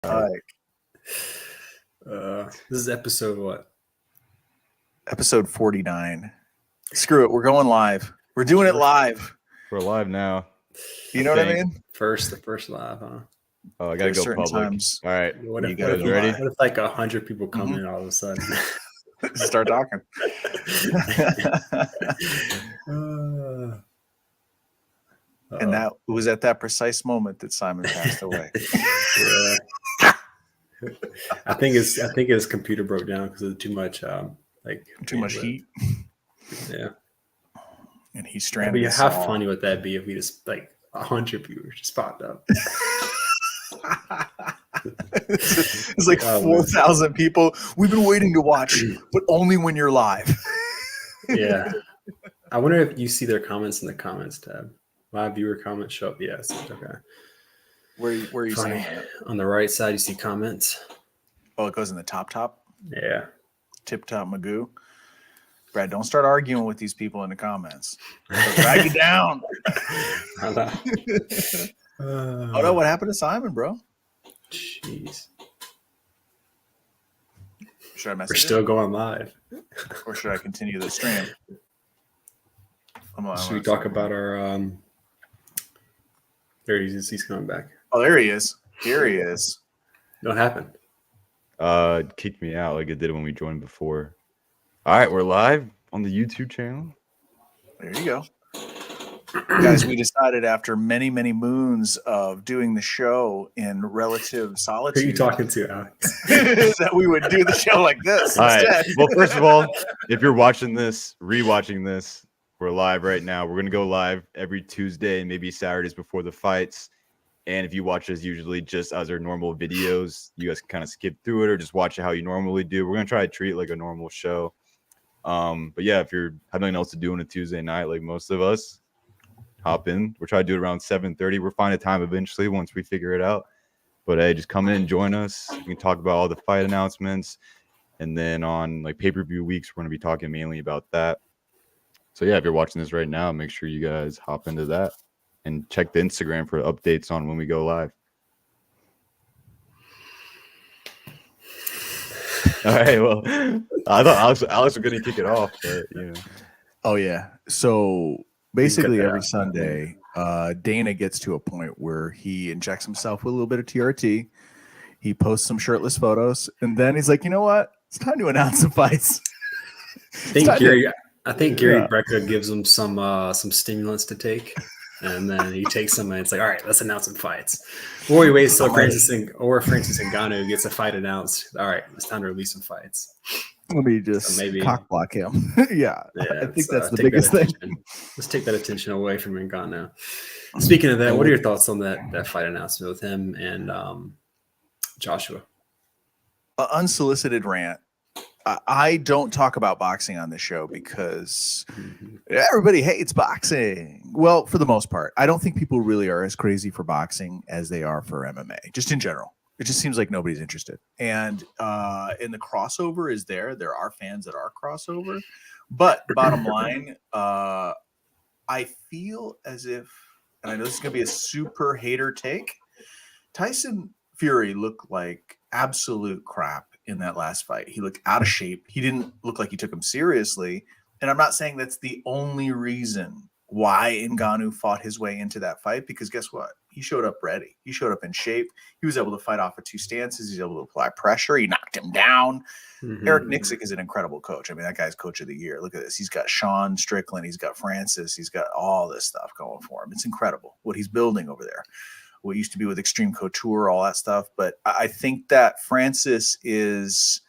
This is episode what? Episode 49. Screw it. We're going live. We're doing it live. We're live now. You know what I mean? The first live, huh? Oh, I gotta go public. Times, all right. What if ready? What if like 100 people come in all of a sudden? Start talking. And that was at that precise moment that Simon passed away. Yeah. I think his computer broke down because of too much too much heat. Yeah. And he's stranded. How funny would that be if we just 100 viewers just popped up? It's like 4,000 people. We've been waiting to watch, but only when you're live. Yeah. I wonder if you see their comments in the comments tab. Live viewer comments show up. Yes. Okay. Where are you seeing it? On the right side, you see comments. Oh, it goes in the top? Yeah. Tip top Magoo. Brad, don't start arguing with these people in the comments. Drag you down. Oh no, what happened to Simon, bro? Jeez. Should I message We're still going live. Or should I continue the stream? Should we talk about our there he is, he's coming back. Oh, there he is. Here he is. What happened? It kicked me out like it did when we joined before. All right, we're live on the YouTube channel. There you go. Guys, we decided after many, many moons of doing the show in relative solitude. Who are you talking to, Alex? That we would do the show like this instead. Right. Well, first of all, if you're watching this, rewatching this, we're live right now. We're going to go live every Tuesday and maybe Saturdays before the fights. And if you watch us usually just as our normal videos, you guys can kind of skip through it or just watch it how you normally do. We're going to try to treat it like a normal show. But yeah, if you're having nothing else to do on a Tuesday night, like most of us, hop in. We're trying to do it around 7:30. We'll find a time eventually once we figure it out. But hey, just come in and join us. We can talk about all the fight announcements. And then on pay-per-view weeks, we're going to be talking mainly about that. So yeah, if you're watching this right now, make sure you guys hop into that and check the Instagram for updates on when we go live. All right. Well, I thought Alex was going to kick it off, but Oh yeah. So basically every Sunday, Dana gets to a point where he injects himself with a little bit of TRT. He posts some shirtless photos, and then he's like, you know what? It's time to announce some fights. I think Gary Brecka gives him some stimulants to take, and then he takes them and it's like, all right, let's announce some fights. Or he waits till Francis Ngannou gets a fight announced. All right, it's time to release some fights. Let me just cock block him. yeah, I think that's the biggest thing. Let's take that attention away from Ngannou. Speaking of that, what are your thoughts on that fight announcement with him and Joshua? Unsolicited rant. I don't talk about boxing on this show because everybody hates boxing. Well, for the most part, I don't think people really are as crazy for boxing as they are for MMA, just in general. It just seems like nobody's interested. And the crossover is there. There are fans that are crossover. But bottom line, I feel as if, and I know this is going to be a super hater take, Tyson Fury looked like absolute crap in that last fight. He looked out of shape. He didn't look like he took him seriously. And I'm not saying that's the only reason why Ngannou fought his way into that fight, because guess what? He showed up ready. He showed up in shape. He was able to fight off of two stances. He's able to apply pressure. He knocked him down. Eric Nixick is an incredible coach. I mean, that guy's coach of the year. Look at this. He's got Sean Strickland. He's got Francis. He's got all this stuff going for him. It's incredible what he's building over there. What used to be with Extreme Couture, all that stuff. But I think that Francis is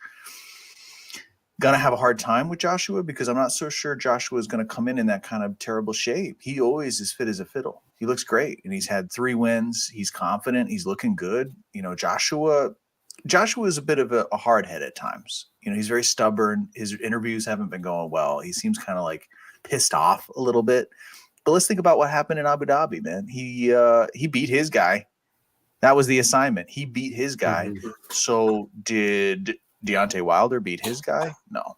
going to have a hard time with Joshua because I'm not so sure Joshua is going to come in that kind of terrible shape. He always is fit as a fiddle. He looks great, and he's had 3 wins. He's confident. He's looking good. Joshua is a bit of a hard head at times. He's very stubborn. His interviews haven't been going well. He seems kind of like pissed off a little bit. But let's think about what happened in Abu Dhabi, man. He beat his guy. That was the assignment. He beat his guy. So did Deontay Wilder beat his guy? No.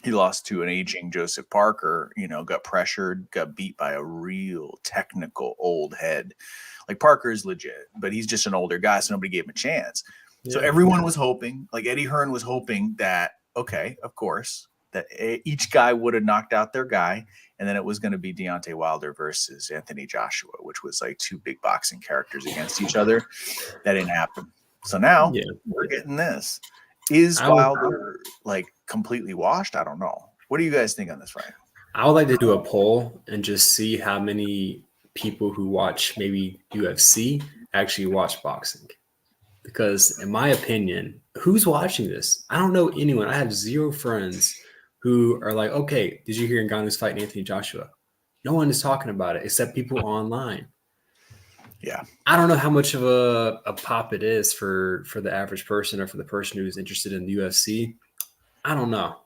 He lost to an aging Joseph Parker, got pressured, got beat by a real technical old head Like Parker is legit, but he's just an older guy, so nobody gave him a chance. So Yeah. everyone was hoping, like Eddie Hearn was hoping that, okay, of course, that each guy would have knocked out their guy, and then it was going to be Deontay Wilder versus Anthony Joshua, which was like two big boxing characters against each other. That didn't happen. So now we're getting this. Is Wilder like completely washed? I don't know. What do you guys think on this fight? I would like to do a poll and just see how many people who watch maybe UFC actually watch boxing. Because in my opinion, who's watching this? I don't know anyone. I have zero friends who are like, okay, did you hear Ngannou's fighting Anthony Joshua? No one is talking about it except people online. Yeah. I don't know how much of a pop it is for the average person or for the person who's interested in the UFC. I don't know.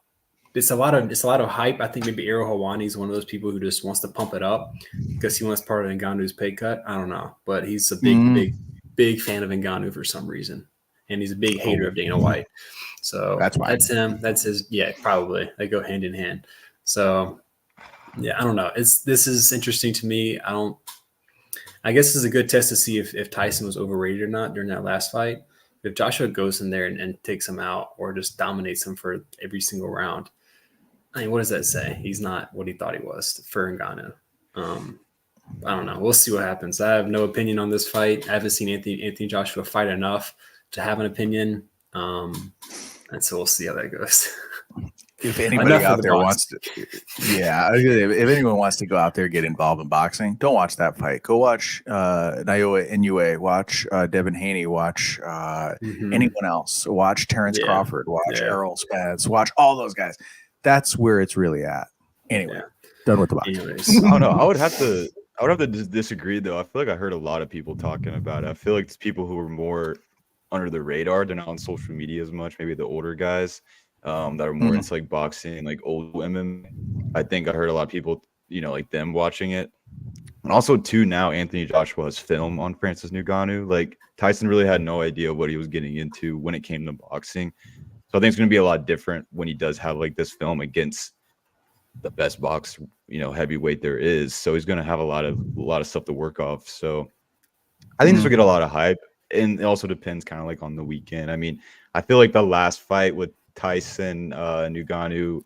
It's a lot of hype. I think maybe Ariel Helwani is one of those people who just wants to pump it up because he wants part of Ngannou's pay cut. I don't know, but he's a big fan of Ngannou for some reason, and he's a big hater of Dana White. So that's him. That's his. Yeah, probably they go hand in hand. So yeah, I don't know. This is interesting to me. I guess it's a good test to see if Tyson was overrated or not during that last fight. If Joshua goes in there and takes him out or just dominates him for every single round, I mean, what does that say? He's not what he thought he was for Ngannou. I don't know. We'll see what happens. I have no opinion on this fight. I haven't seen Anthony Joshua fight enough to have an opinion. And so we'll see how that goes. If anybody out there wants to, if anyone wants to go out there and get involved in boxing, don't watch that fight. Go watch Naoya Inoue, watch Devin Haney, watch anyone else. Watch Terrence Crawford, watch Errol Spence, watch all those guys. That's where it's really at. Anyway, done with the boxing. I don't know. I would have to disagree though. I feel like I heard a lot of people talking about it. I feel like it's people who are more under the radar. They're not on social media as much. Maybe the older guys that are more into like boxing, like old women. I think I heard a lot of people, like them watching it. And also too, now Anthony Joshua has film on Francis Ngannou. Like Tyson really had no idea what he was getting into when it came to boxing. So I think it's going to be a lot different when he does have like this film against the best box, heavyweight there is. So he's going to have a lot of stuff to work off. So I think this will get a lot of hype, and it also depends kind of like on the weekend. I mean, I feel like the last fight with Tyson Ngannou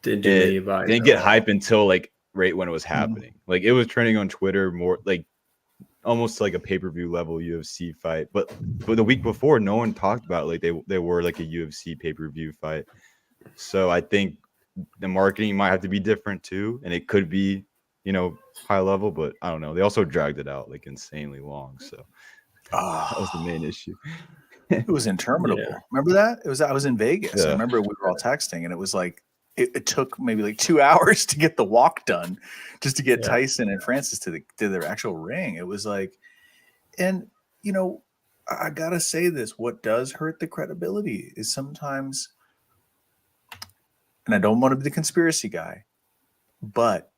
didn't get hype until like right when it was happening. Like it was trending on Twitter more like almost like a pay-per-view level UFC fight, but the week before no one talked about it. Like they were like a UFC pay-per-view fight. So I think the marketing might have to be different too, and it could be high level, but I don't know. They also dragged it out like insanely long, so that was the main issue. It was interminable. Remember that? I was in Vegas. I remember we were all texting, and it was like it took maybe like 2 hours to get the walk done, just to get Tyson and Francis to their actual ring. It was like, and I gotta say this: what does hurt the credibility is sometimes, and I don't want to be the conspiracy guy, but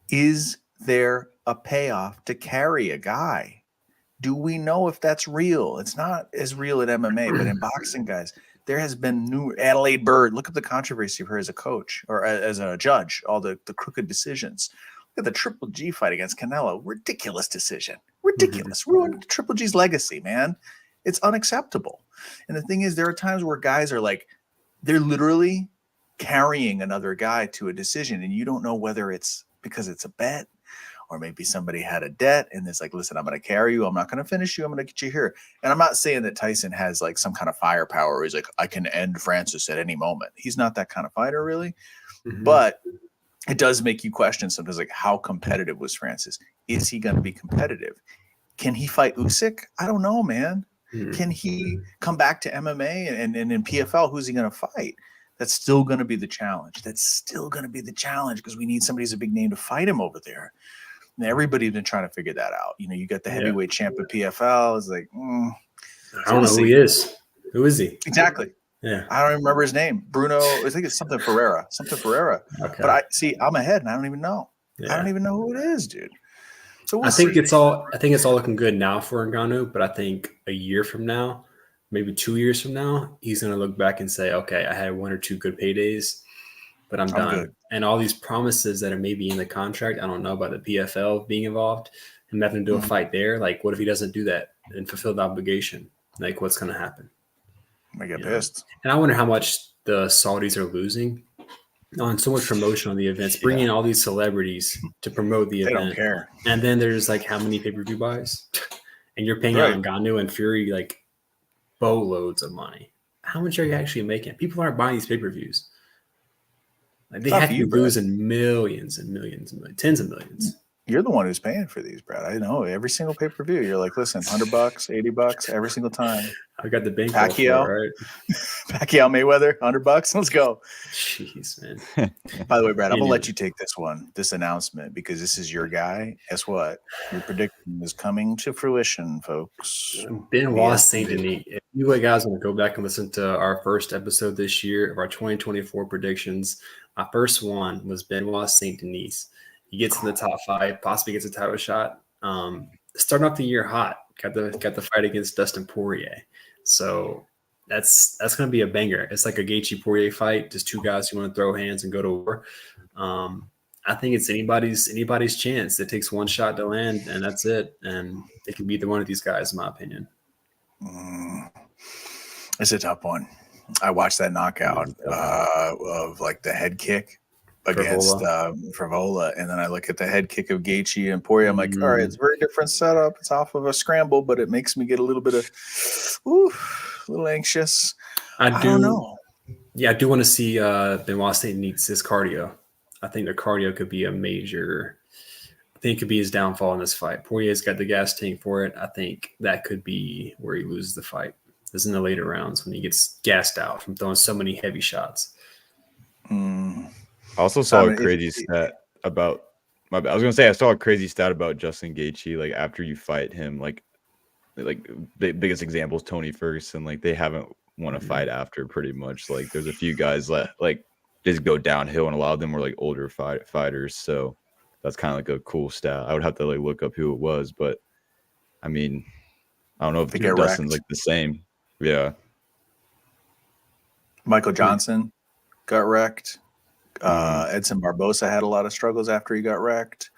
is there a payoff to carry a guy? Do we know if that's real? It's not as real at MMA, but in boxing, guys, there has been new Adelaide Bird. Look at the controversy of her as a coach or as a judge, all the crooked decisions. Look at the Triple G fight against Canelo. Ridiculous decision. Ridiculous. Ruined Triple G's legacy, man. It's unacceptable. And the thing is, there are times where guys are like, they're literally carrying another guy to a decision, and you don't know whether it's because it's a bet, or maybe somebody had a debt and it's like, listen, I'm going to carry you. I'm not going to finish you. I'm going to get you here. And I'm not saying that Tyson has like some kind of firepower where he's like, I can end Francis at any moment. He's not that kind of fighter really. But it does make you question sometimes, like, how competitive was Francis? Is he going to be competitive? Can he fight Usyk? I don't know, man. Can he come back to MMA and in PFL? Who's he going to fight? That's still going to be the challenge. Because we need somebody who's a big name to fight him over there. And everybody's been trying to figure that out. You got the heavyweight champ of PFL. It's like, I don't know who he is. Who is he? Exactly. Yeah. I don't even remember his name. Bruno, I think it's something Ferreira. Okay. But I'm ahead and I don't even know. I don't even know who it is, dude. So I think it's all looking good now for Ngannou, but I think a year from now, maybe 2 years from now, he's going to look back and say, okay, I had 1 or 2 good paydays, but I'm done. Good. And all these promises that are maybe in the contract, I don't know about the PFL being involved. him having to do a fight there. Like, what if he doesn't do that and fulfill the obligation? Like, what's going to happen? I get pissed. And I wonder how much the Saudis are losing on so much promotion on the events, bringing all these celebrities to promote the They event. don't care. And then there's like how many pay-per-view buys? And you're paying Right. out Ngannou and Fury like boatloads of money. How much are you actually making? People aren't buying these pay-per-views. Like they Tough have to for you, be Brad. losing millions and millions and millions, tens of millions. You're the one who's paying for these, Brad. I know every single pay-per-view. You're like, listen, $100, $80 every single time. I got the bankroll for it, Pacquiao, right? Pacquiao Mayweather, $100. Let's go. Jeez, man. By the way, Brad, I'm gonna let you take this one, this announcement, because this is your guy. Guess what? Your prediction is coming to fruition, folks. Benoit Saint Denis. If you guys want to go back and listen to our first episode this year of our 2024 predictions, my first one was Benoit Saint Denis. He gets in the top 5, possibly gets a title shot. Starting off the year hot, got the fight against Dustin Poirier. So that's going to be a banger. It's like a Gaethje Poirier fight, just two guys who want to throw hands and go to war. I think it's anybody's chance. It takes one shot to land, and that's it. And it can be either one of these guys, in my opinion. It's a tough one. I watched that knockout of like the head kick against Frivola, and then I look at the head kick of Gaethje and Poirier. I'm like, all right, it's a very different setup. It's off of a scramble, but it makes me get a little bit of, a little anxious. I don't know. Yeah, I do want to see Benoit Saint Denis his cardio. I think the cardio could be a major. I think it could be his downfall in this fight. Poirier's got the gas tank for it. I think that could be where he loses the fight. This is in the later rounds when he gets gassed out from throwing so many heavy shots. I also saw a crazy stat about I was gonna say I saw a crazy stat about Justin Gaethje. Like after you fight him, like the biggest example is Tony Ferguson. Like they haven't won a fight after pretty much. Like there's a few guys that like just go downhill, and a lot of them were like older fighters. So that's kind of like a cool stat. I would have to like look up who it was, but I mean, I don't know if Dustin's like the same. Yeah. Michael Johnson got wrecked. Edson Barbosa had a lot of struggles after he got wrecked.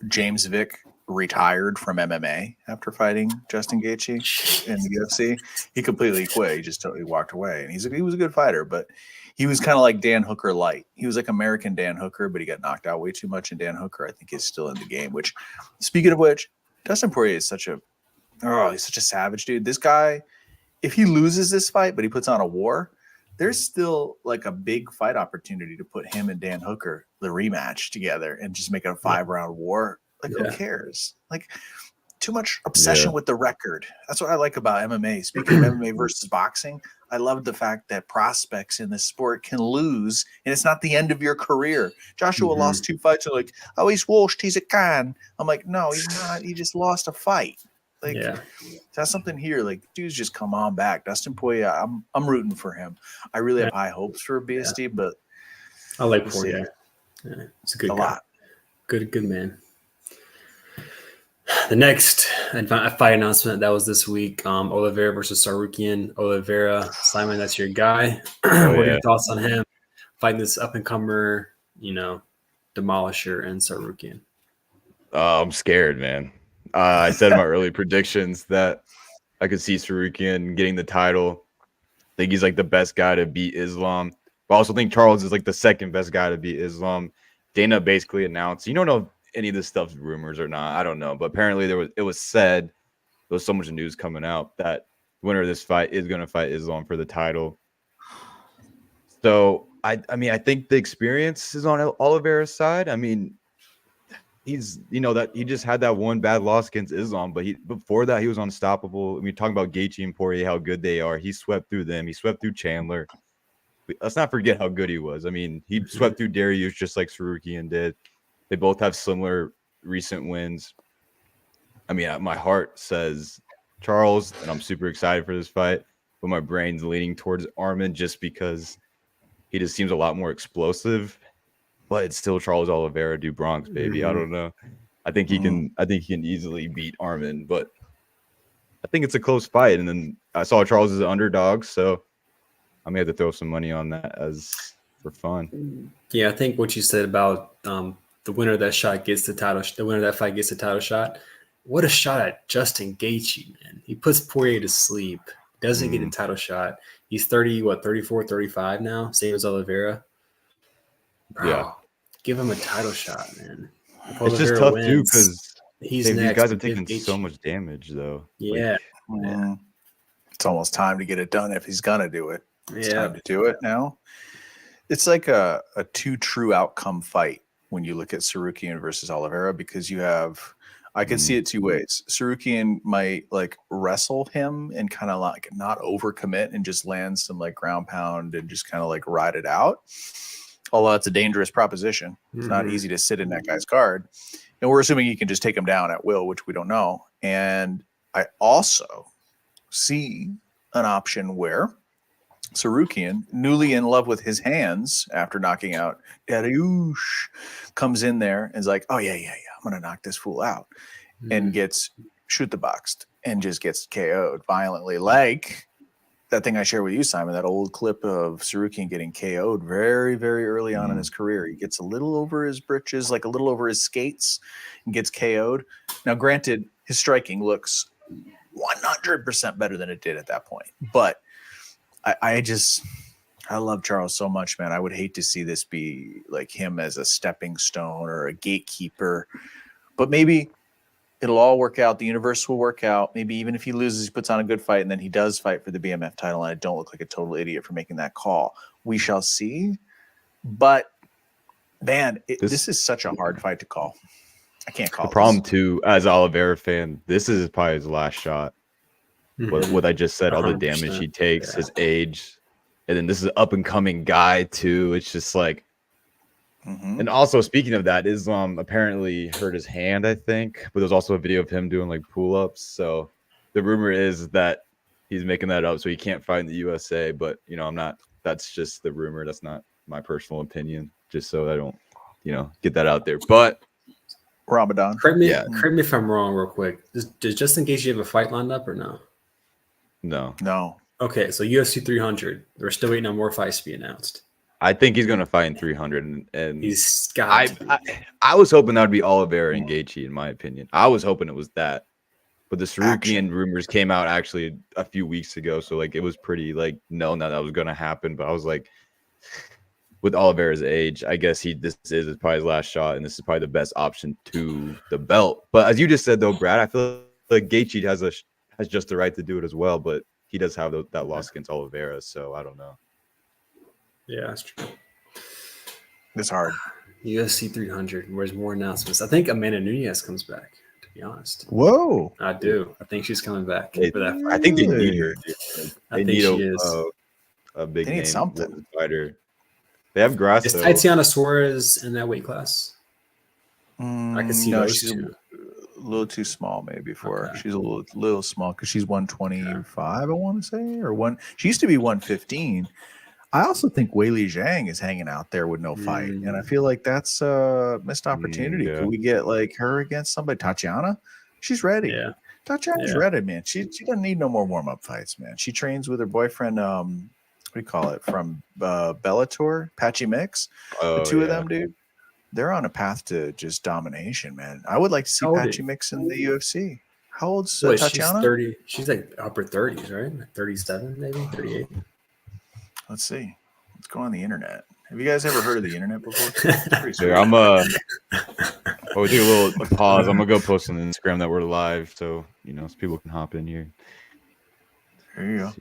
James Vick retired from MMA after fighting Justin Gaethje in the UFC. He completely quit. He just totally walked away. And he was a good fighter, but he was kind of like Dan Hooker light. He was like American Dan Hooker, but he got knocked out way too much. And Dan Hooker, I think, is still in the game. Which, speaking of which, Dustin Poirier is he's such a savage, dude. This guy, if he loses this fight, but he puts on a war, there's still like a big fight opportunity to put him and Dan Hooker, the rematch, together and just make it a 5-round war. Like, who cares? Like, too much obsession with the record. That's what I like about MMA. Speaking of MMA versus boxing, I love the fact that prospects in this sport can lose, and it's not the end of your career. Joshua lost 2 fights. They're like, oh, he's washed. He's a can. I'm like, no, he's not. He just lost a fight. Like, that's something here. Like, dudes just come on back. Dustin Poirier, I'm rooting for him. I really have high hopes for BSD, but I like Poirier. Yeah, it's a good guy. Lot. Good man. The next fight announcement that was this week: Oliveira versus Sarukian. Oliveira, Simon, that's your guy. What are your thoughts on him fighting this up and comer, demolisher and Sarukian? I'm scared, man. I said in my early predictions that I could see Sarukian getting the title. I think he's like the best guy to beat Islam. But I also think Charles is like the second best guy to beat Islam. Dana basically announced, you don't know if any of this stuff's rumors or not. I don't know. But apparently it was said, there was so much news coming out that the winner of this fight is going to fight Islam for the title. So, I mean, I think the experience is on Oliveira's side. I mean, he's that he just had that one bad loss against Islam, but before that he was unstoppable. I mean, talking about Gaethje and Poirier, how good they are. He swept through them. He swept through Chandler. Let's not forget how good he was. I mean, he swept through Dariush just like Sarukian did. They both have similar recent wins. I mean, my heart says Charles, and I'm super excited for this fight, but my brain's leaning towards Armin just because he just seems a lot more explosive. But it's still Charles Oliveira, do Bronx, baby. I don't know. I think he can easily beat Armin, but I think it's a close fight. And then I saw Charles as an underdog, so I may have to throw some money on that as for fun. Yeah, I think what you said about the winner of that shot gets the title. The winner of that fight gets the title shot. What a shot at Justin Gaethje, man. He puts Poirier to sleep. Doesn't get a title shot. He's 34, 35 now, same as Oliveira. Bro, Yeah. give him a title shot, man. If It's just Oliveira tough too wins, because he's these next. guys have Give taken so Gaethje- much damage, though. Yeah, It's almost time to get it done if he's gonna do it. It's yeah. time to do it now. It's like a two true outcome fight when you look at Sarukian versus Oliveira, because you have, I could see it two ways. Sarukian might like wrestle him and kind of like not overcommit and just land some like ground pound and just kind of like ride it out. Although it's a dangerous proposition. It's not easy to sit in that guy's guard. And we're assuming he can just take him down at will, which we don't know. And I also see an option where Sarukian, newly in love with his hands after knocking out Dariush, comes in there and is like, oh, yeah, I'm going to knock this fool out. And gets shoot the boxed and just gets KO'd violently. Like that thing I shared with you, Simon, that old clip of Sarukian getting KO'd very, very early on in his career. He gets a little over his britches, like a little over his skates, and gets KO'd. Now, granted, his striking looks 100% better than it did at that point. But I love Charles so much, man. I would hate to see this be like him as a stepping stone or a gatekeeper. But maybe it'll all work out. The universe will work out. Maybe even if he loses, he puts on a good fight, and then he does fight for the BMF title, and I don't look like a total idiot for making that call. We shall see. But, man, this is such a hard fight to call. I can't call the problem, this. too, as an Oliveira fan, this is probably his last shot. What I just said, all the damage he takes, his age, and then this is an up-and-coming guy, too. It's just like, and also speaking of that, Islam apparently hurt his hand, I think, but there's also a video of him doing like pull-ups. So the rumor is that he's making that up so he can't fight in the USA. But I'm not. That's just the rumor. That's not my personal opinion. Just so I don't, get that out there. But Ramadan. Correct me if I'm wrong, real quick. Does Justin Gaethje have a fight lined up or no? No. Okay, so UFC 300. We're still waiting on more fights to be announced. I think he's going to fight in 300, and he's got. I was hoping that would be Oliveira and Gaethje, in my opinion. I was hoping it was that, but the Sarukian rumors came out actually a few weeks ago, so like it was pretty like known that was going to happen. But I was like, with Oliveira's age, I guess this is probably his last shot, and this is probably the best option to the belt. But as you just said, though, Brad, I feel like Gaethje has just the right to do it as well, but he does have that loss against Oliveira, so I don't know. Yeah, that's true. It's hard. UFC 300. Where's more announcements? I think Amanda Nunes comes back. To be honest, whoa! I do. I think she's coming back for that fight. I think they need her. I think she is a big they need name fighter. They have Grasso. Is Tatiana Suarez in that weight class? I can see those she's two. a little too small, maybe for her. She's a little small because she's 125. I want to say, or one. She used to be 115. I also think Weili Zhang is hanging out there with no fight, and I feel like that's a missed opportunity. Yeah. Could we get like her against somebody? Tatiana, she's ready. Yeah, Tatiana's ready, man. She doesn't need no more warm up fights, man. She trains with her boyfriend. What do you call it, from Bellator, Patchy Mix. The two of them, dude, they're on a path to just domination, man. I would like to see Patchy Mix in the UFC. How old's Tatiana? She's 30. She's like upper 30s, right? Like 37, maybe 38. Let's see. Let's go on the internet. Have you guys ever heard of the internet before? Sure, I'm we take a little pause. I'm gonna go post on Instagram that we're live, so so people can hop in here. There you go.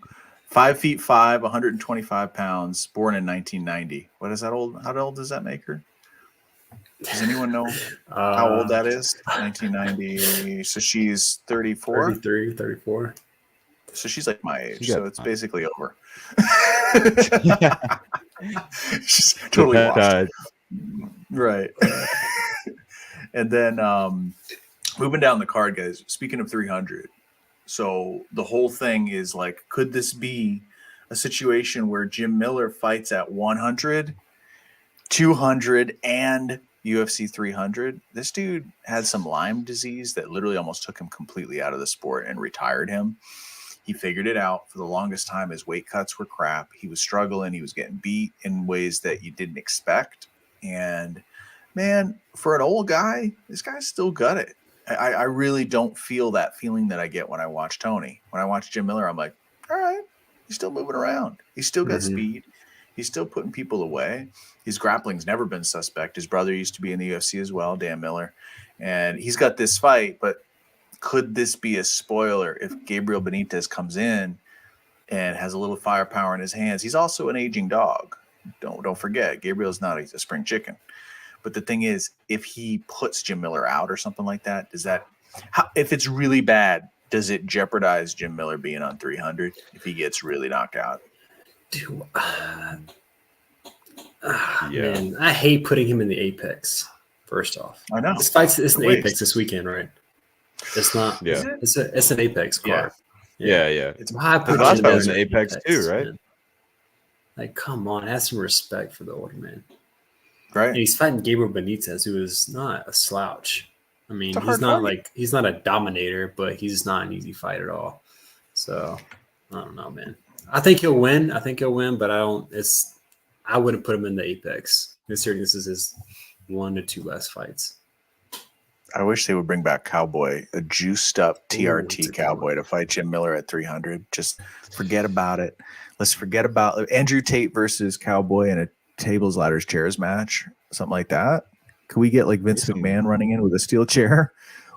5'5", 125 pounds, born in 1990. What is that old? How old does that make her? Does anyone know how old that is? 1990. So she's 34? 33, 34. So she's like my age. So it's basically over. She's totally washed. Right. And then moving down the card, guys, speaking of 300. So the whole thing is like, could this be a situation where Jim Miller fights at 100, 200, and UFC 300? This dude had some Lyme disease that literally almost took him completely out of the sport and retired him. He figured it out. For the longest time, his weight cuts were crap. He was struggling. He was getting beat in ways that you didn't expect. And man, for an old guy, this guy's still got it. I really don't feel that feeling that I get when I watch Tony. When I watch Jim Miller, I'm like, all right, he's still moving around. He's still got speed. He's still putting people away. His grappling's never been suspect. His brother used to be in the UFC as well, Dan Miller. And he's got this fight, but could this be a spoiler if Gabriel Benitez comes in and has a little firepower in his hands? He's also an aging dog. Don't forget, Gabriel's not a spring chicken. But the thing is, if he puts Jim Miller out or something like that, if it's really bad, does it jeopardize Jim Miller being on 300 if he gets really knocked out? Dude, man, I hate putting him in the apex. First off, I know this fight's it's an apex this weekend, right? It's not. Yeah, it's an apex card. Yeah. It's why I put last Jim fight was Miller an in apex too, right? Man. Like, come on, have some respect for the older man. Right. And he's fighting Gabriel Benitez, who is not a slouch. I mean, he's not a dominator, but he's not an easy fight at all. So I don't know, man. I think he'll win. But I wouldn't put him in the apex. Considering this is his 1 to 2 last fights. I wish they would bring back Cowboy, a juiced up TRT Cowboy to fight Jim Miller at 300. Just forget about it. Let's forget about Andrew Tate versus Cowboy in a tables, ladders, chairs match, something like that. Could we get like Vince McMahon running in with a steel chair?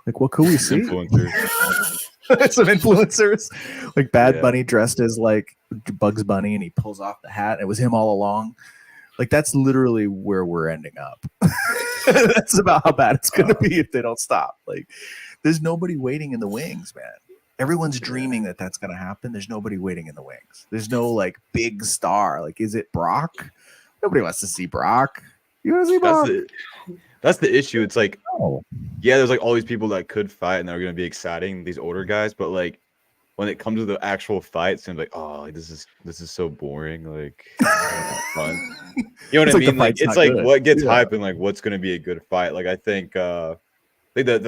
Like, what could we see? Some influencers, like Bad Bunny dressed as like Bugs Bunny, and he pulls off the hat. And it was him all along. Like, that's literally where we're ending up. That's about how bad it's going to be if they don't stop. Like, there's nobody waiting in the wings, man. Everyone's dreaming that that's going to happen. There's nobody waiting in the wings. There's no like big star. Like, is it Brock? Nobody wants to see Brock. You want to see Brock? That's the issue. It's like, there's like all these people that could fight and they're going to be exciting, these older guys. But like, when it comes to the actual fights, I'm like, oh, like, this is so boring. Like, not fun. You know what I mean? Like, it's like what gets hype and like what's going to be a good fight. Like, I think the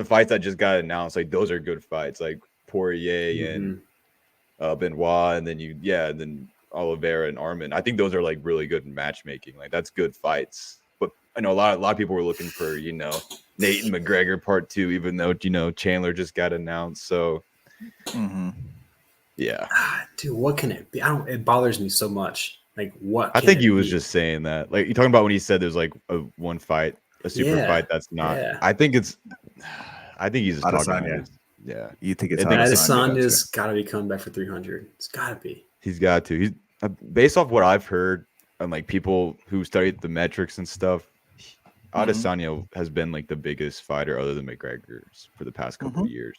fights that just got announced, like those are good fights. Like Poirier and Benoit, and then Oliveira and Armin. I think those are like really good matchmaking. Like, that's good fights. But I know a lot of people were looking for, Nate and McGregor part 2, even though, Chandler just got announced. So yeah. Dude, what can it be? It bothers me so much. Like, what? I think he was just saying that. Like, you're talking about when he said there's like one fight, a super fight that's not. Yeah. I think he's just talking about it. Yeah. You think it's Adesanya's got to be coming back for 300. It's got to be. He's got to. He's based off what I've heard and like people who studied the metrics and stuff. Adesanya has been like the biggest fighter other than McGregor's for the past couple of years.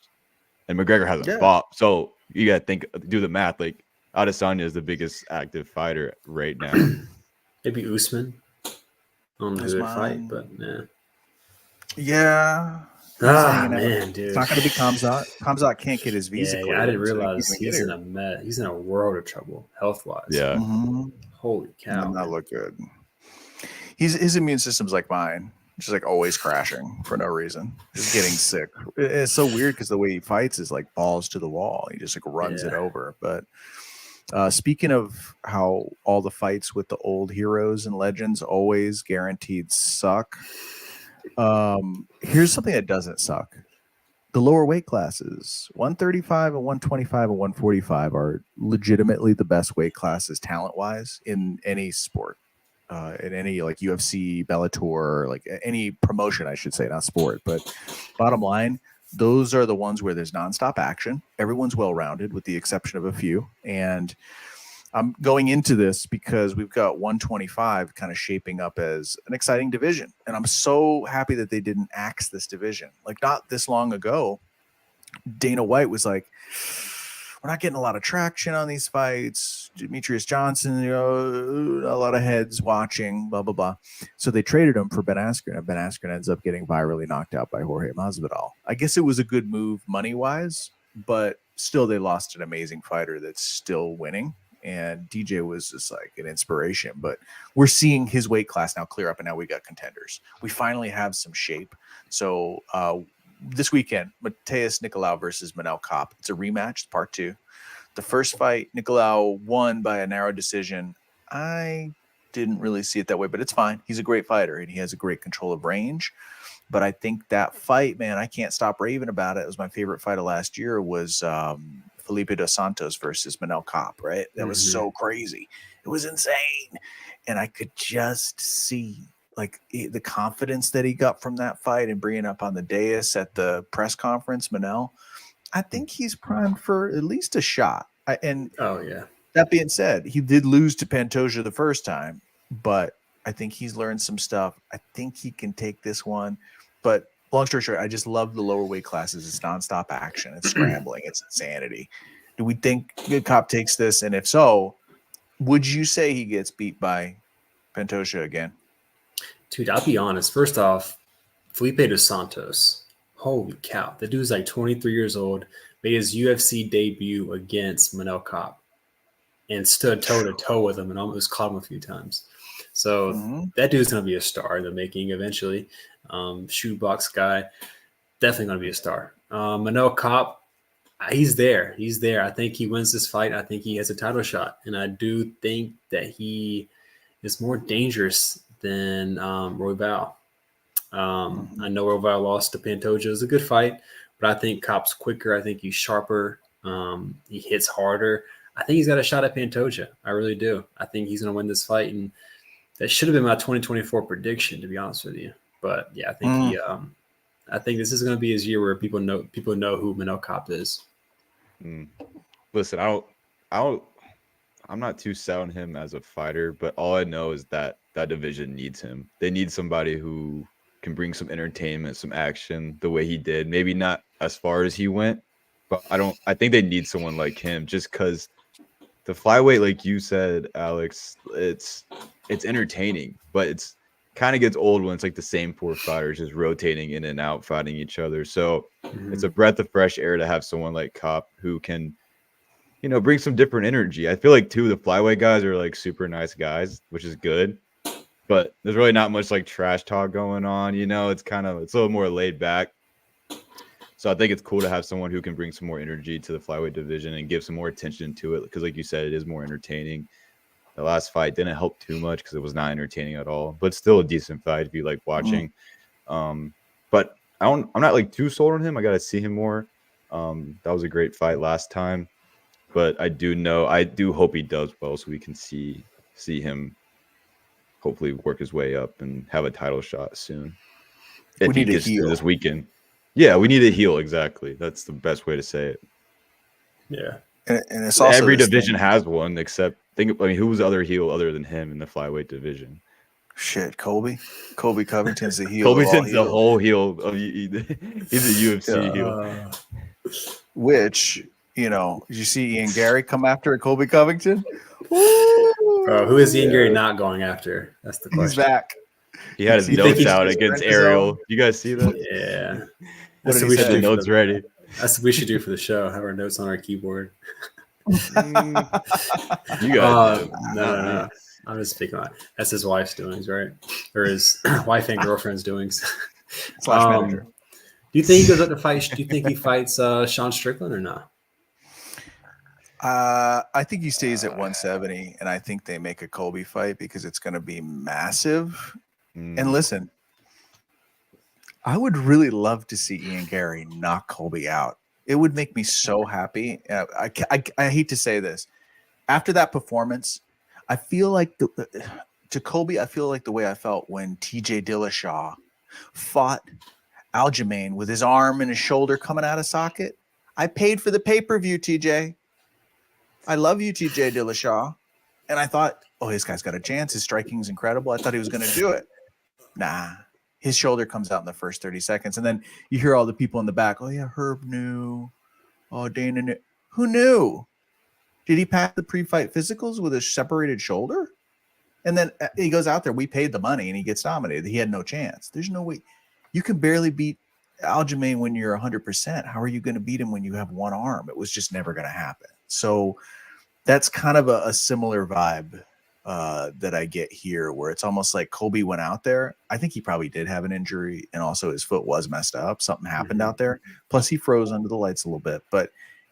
And McGregor hasn't fought. So you got to do the math. Like, Adesanya is the biggest active fighter right now. Maybe Usman. I don't know who they fight, but yeah. Yeah. Man, dude. It's not going to be Khamzat. Khamzat can't get his visa cleared. I didn't realize he's in a mess. He's in a world of trouble health-wise. Yeah. Holy cow. Does not look good. His immune system's like mine. Just like always crashing for no reason, just getting sick. It's so weird because the way he fights is like balls to the wall. He just like runs it over. But speaking of how all the fights with the old heroes and legends always guaranteed suck, here's something that doesn't suck. The lower weight classes, 135 and 125 and 145, are legitimately the best weight classes talent-wise in any sport. In any like UFC, Bellator, like any promotion, I should say, not sport. But bottom line, those are the ones where there's nonstop action. Everyone's well-rounded with the exception of a few. And I'm going into this because we've got 125 kind of shaping up as an exciting division. And I'm so happy that they didn't axe this division. Like, not this long ago, Dana White was like, we're not getting a lot of traction on these fights. Demetrius Johnson, a lot of heads watching, blah, blah, blah. So they traded him for Ben Askren, and Ben Askren ends up getting virally knocked out by Jorge Masvidal. I guess it was a good move money-wise, but still they lost an amazing fighter that's still winning. And DJ was just like an inspiration. But we're seeing his weight class now clear up, and now we got contenders. We finally have some shape. So this weekend, Mateus Nicolau versus Manel Kopp. It's a rematch, part 2. The first fight, Nicolau won by a narrow decision. I didn't really see it that way, but it's fine. He's a great fighter and he has a great control of range. But I think that fight, man, I can't stop raving about it. It was my favorite fight of last year was Felipe dos Santos versus Manel Kopp, right? That was so crazy. It was insane. And I could just see like the confidence that he got from that fight and bringing up on the dais at the press conference, Manel. I think he's primed for at least a shot. Oh, yeah. That being said, he did lose to Pantoja the first time, but I think he's learned some stuff. I think he can take this one. But long story short, I just love the lower weight classes. It's nonstop action. It's scrambling. It's insanity. Do we think Good Cop takes this? And if so, would you say he gets beat by Pantoja again? Dude, I'll be honest. First off, Felipe dos Santos. Holy cow. The dude's like 23 years old, made his UFC debut against Manel Kopp and stood toe-to-toe with him and almost caught him a few times. So that dude's going to be a star in the making eventually. Shoebox guy, definitely going to be a star. Manel Kopp, he's there. He's there. I think he wins this fight. I think he has a title shot. And I do think that he is more dangerous than Royval. I know Royval lost to Pantoja. It was a good fight, but I think Kopp's quicker. I think he's sharper. He hits harder. I think he's got a shot at Pantoja. I really do. I think he's going to win this fight. And that should have been my 2024 prediction, to be honest with you. But yeah, I think I think this is going to be his year where people know who Manel Kopp is. Listen, I'm not too set on him as a fighter, but all I know is that division needs him. They need somebody who can bring some entertainment, some action, the way he did. Maybe not as far as he went, but I think they need someone like him, just because the flyweight, like you said, Alex, it's entertaining, but it's kind of gets old when it's like the same four fighters just rotating in and out, fighting each other. So it's a breath of fresh air to have someone like Kopp who can, bring some different energy. I feel like too, the flyweight guys are like super nice guys, which is good, but there's really not much like trash talk going on. It's a little more laid back. So I think it's cool to have someone who can bring some more energy to the flyweight division and give some more attention to it. Because like you said, it is more entertaining. The last fight didn't help too much because it was not entertaining at all, but still a decent fight if you like watching. But I'm not like too sold on him. I got to see him more. That was a great fight last time, but I do hope he does well so we can see him hopefully work his way up and have a title shot soon. If he gets through this weekend. Yeah, we need a heel. Exactly. That's the best way to say it. Yeah. And it's also every division has one except who's the other heel other than him in the flyweight division? Shit, Colby Covington's the heel. Covington's the whole heel. He's a UFC heel. Which, did you see Ian Gary come after Colby Covington? Bro, who is Ian Gary not going after? That's the question. He's back. He had his notes out against Ariel. You guys see that? Yeah. That's what we should do. Notes ready. That's what we should do for the show. Have our notes on our keyboard. You guys. No. I'm just speaking on it. That's his wife's doings, right? Or his wife and girlfriend's doings. / manager. Do you think he goes up to fight? Do you think he fights Sean Strickland or not? I think he stays at 170, and I think they make a Colby fight because it's going to be massive. And listen, I would really love to see Ian Gary knock Colby out. It would make me so happy. I hate to say this. After that performance, I feel like to Colby, I feel like the way I felt when TJ Dillashaw fought Aljamain with his arm and his shoulder coming out of socket. I paid for the pay-per-view, TJ. I love you, TJ Dillashaw. And I thought, this guy's got a chance. His striking's incredible. I thought he was going to do it. Nah, his shoulder comes out in the first 30 seconds. And then you hear all the people in the back. Oh, yeah, Herb knew. Oh, Dana knew. Who knew? Did he pass the pre-fight physicals with a separated shoulder? And then he goes out there. We paid the money, and he gets dominated. He had no chance. There's no way. You can barely beat Aljamain when you're 100%. How are you going to beat him when you have one arm? It was just never going to happen. So that's kind of a similar vibe that I get here, where it's almost like Colby went out there. I think he probably did have an injury, and also his foot was messed up. Something happened out there. Plus, he froze under the lights a little bit. But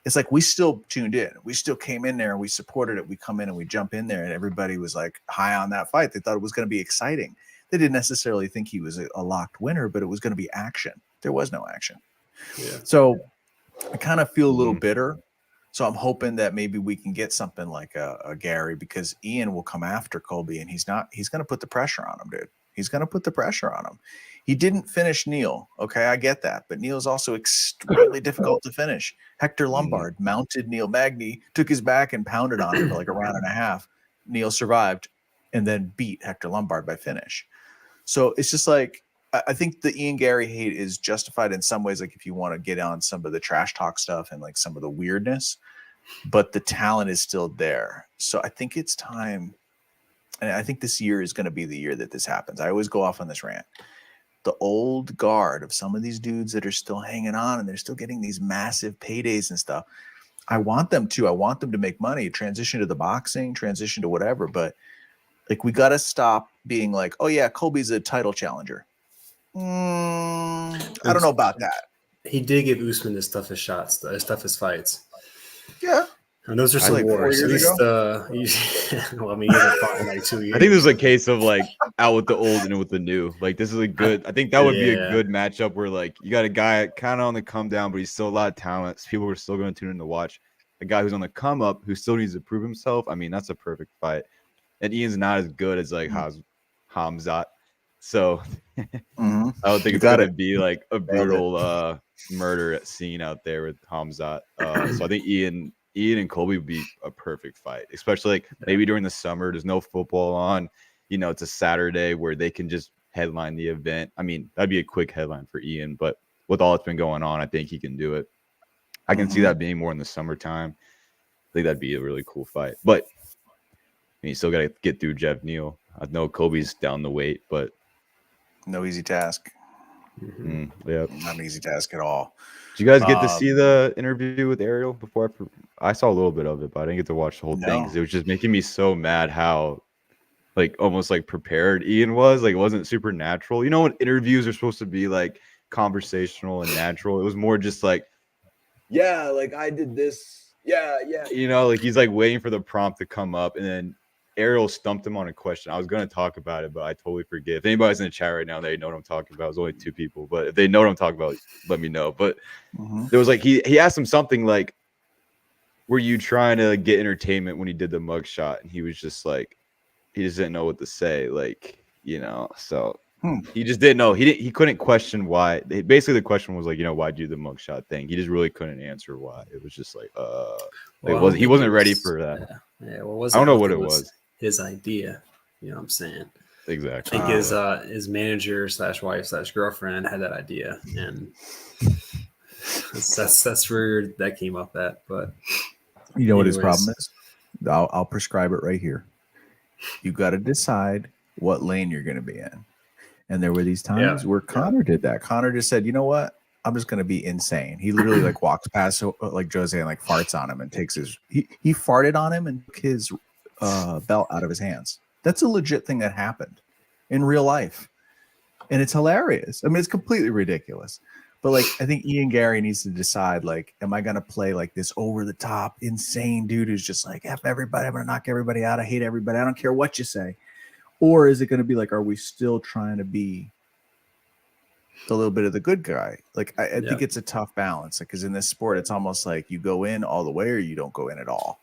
it's like we still tuned in. We still came in there and we supported it. We come in and we jump in there and everybody was like high on that fight. They thought it was going to be exciting. They didn't necessarily think he was a locked winner, but it was going to be action. There was no action. Yeah. So I kind of feel a little bitter. So I'm hoping that maybe we can get something like a Gary, because Ian will come after Colby and he's going to put the pressure on him, dude. He's going to put the pressure on him. He didn't finish Neil. Okay, I get that. But Neil's also extremely difficult to finish. Hector Lombard mounted Neil Magny, took his back and pounded on him for like a round and a half. Neil survived and then beat Hector Lombard by finish. So it's just like, I think the Ian Gary hate is justified in some ways, like if you want to get on some of the trash talk stuff and like some of the weirdness, but the talent is still there. So I think it's time. And I think this year is going to be the year that this happens. I always go off on this rant. The old guard of some of these dudes that are still hanging on and they're still getting these massive paydays and stuff. I want them to make money, transition to the boxing, transition to whatever. But like, we got to stop being like, oh yeah, Colby's a title challenger. I don't know about that. He did give Usman his toughest shots, his toughest fights. Yeah. And those are some like 4 wars. years At ago. least, well, I mean, he hasn't fought in like 2 years. I think this is a case of like out with the old and in with the new. Like this is a good. I think that would be a good matchup where like you got a guy kind of on the come down, but he's still a lot of talent. People are still going to tune in to watch. A guy who's on the come up who still needs to prove himself. I mean, that's a perfect fight. And Ian's not as good as like Hamzat. So I don't think it's gonna be like a brutal murder scene out there with Hamzat. So I think Ian and Colby would be a perfect fight, especially like maybe during the summer. There's no football on, it's a Saturday where they can just headline the event. I mean, that'd be a quick headline for Ian, but with all that's been going on, I think he can do it. I can see that being more in the summertime. I think that'd be a really cool fight, but you still got to get through Jeff Neal. I know Colby's down the weight, but no easy task. Yeah, not an easy task at all. Did you guys get to see the interview with Ariel before? I saw a little bit of it, but I didn't get to watch the whole thing because it was just making me so mad how, like, almost like prepared Ian was. Like, it wasn't super natural. You know, when interviews are supposed to be like conversational and natural, it was more just like, yeah, like I did this, yeah. Like he's like waiting for the prompt to come up, and then Ariel stumped him on a question. I was going to talk about it, but I totally forget. If anybody's in the chat right now, they know what I'm talking about. It's only 2 people, but if they know what I'm talking about, let me know. But there was like, he asked him something like, were you trying to get entertainment when he did the mug shot? And he was just like, he just didn't know what to say. Like, so he just didn't know. He couldn't question why. Basically the question was like, why'd you do the mug shot thing? He just really couldn't answer why. It was just like, he wasn't ready for that. Yeah. Well, I don't know what it was. His idea, you know what I'm saying? Exactly. I think his manager / wife / girlfriend had that idea, and that's where that came up at. But you know what his problem is? I'll prescribe it right here. You got to decide what lane you're going to be in. And there were these times where Connor did that. Connor just said, you know what? I'm just going to be insane. He literally like walks past like Jose and like farts on him and takes he farted on him and took his belt out of his hands. That's a legit thing that happened in real life. And it's hilarious. I mean, it's completely ridiculous. But like, I think Ian Gary needs to decide, like, am I going to play like this over the top, insane dude who's just like, F everybody, I'm going to knock everybody out. I hate everybody. I don't care what you say. Or is it going to be like, are we still trying to be a little bit of the good guy? Like, I think it's a tough balance. Like, because in this sport, it's almost like you go in all the way or you don't go in at all.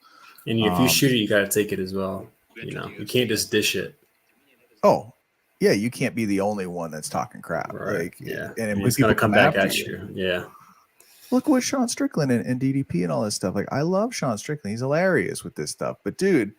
And if you shoot it, you got to take it as well. You can't just dish it. Oh, yeah, you can't be the only one that's talking crap. Right. Like, yeah, and it's going to come back at you. Yeah. Look what Sean Strickland and DDP and all this stuff. Like, I love Sean Strickland. He's hilarious with this stuff. But dude,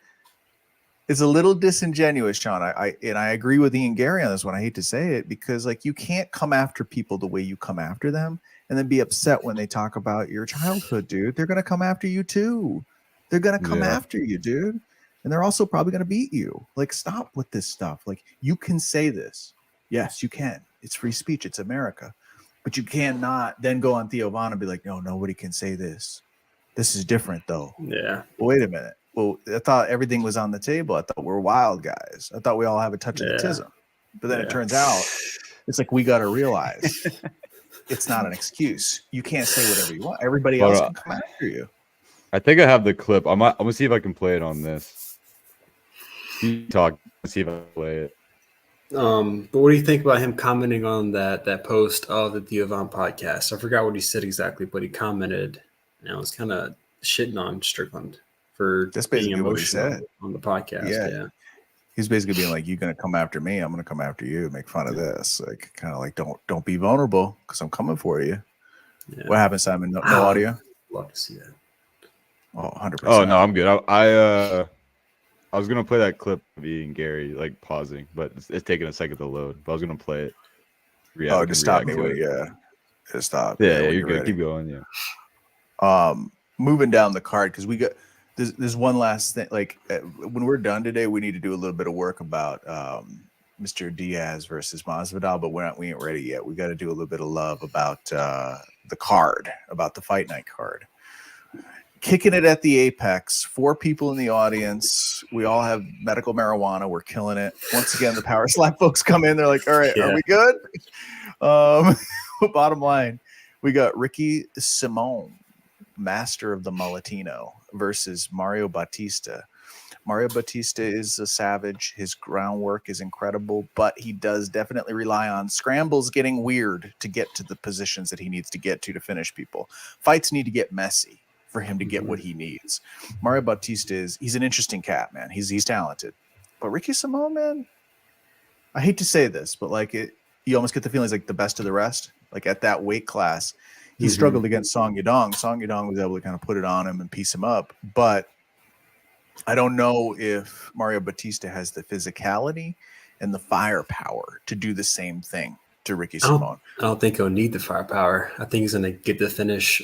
it's a little disingenuous, Sean. I agree with Ian Gary on this one. I hate to say it because like you can't come after people the way you come after them and then be upset when they talk about your childhood, dude. They're gonna come after you too. They're gonna come after you, dude. And they're also probably gonna beat you. Like, stop with this stuff. Like, you can say this. Yes, you can. It's free speech. It's America. But you cannot then go on Theo Von and be like, no, nobody can say this. This is different though. Yeah. Well, wait a minute. Well, I thought everything was on the table. I thought we're wild guys. I thought we all have a touch of autism. But then it turns out it's like we got to realize it's not an excuse. You can't say whatever you want. Everybody else can come after you. I think I have the clip. I'm gonna see if I can play it on this. You talk. Let's see if I can play it. But what do you think about him commenting on that post of the Giovanni podcast? I forgot what he said exactly, but he commented, and I was kind of shitting on Strickland for That's being basically what he emotional said. on the podcast. Yeah. He's basically being like, "You're gonna come after me. I'm gonna come after you. Make fun of this. Like, kind of like, don't be vulnerable because I'm coming for you." Yeah. What happened, Simon? No audio. Love to see that. Oh, 100%. Oh no, I'm good. I was gonna play that clip of me and Gary like pausing, but it's taking a second to load. But I was gonna play it. Just stop me. Just stop. Yeah, you're good. Ready. Keep going. Yeah. Moving down the card because we got there's one last thing. Like when we're done today, we need to do a little bit of work about Mr. Diaz versus Masvidal, but we ain't ready yet. We got to do a little bit of love about the card, about the fight night card. Kicking it at the Apex, 4 people in the audience. We all have medical marijuana. We're killing it. Once again, the Power Slap folks come in. They're like, all right, are we good? Bottom line, we got Ricky Simón, master of the Mulletino, versus Mario Bautista. Mario Bautista is a savage. His groundwork is incredible, but he does definitely rely on scrambles getting weird to get to the positions that he needs to get to finish people. Fights need to get messy for him to get what he needs. Mario Bautista he's an interesting cat, man. He's talented. But Ricky Simón, man, I hate to say this, but like you almost get the feeling he's like the best of the rest. Like at that weight class, he struggled against Song Yadong. Song Yadong was able to kind of put it on him and piece him up. But I don't know if Mario Bautista has the physicality and the firepower to do the same thing to Ricky Simón. I don't think he'll need the firepower. I think he's going to get the finish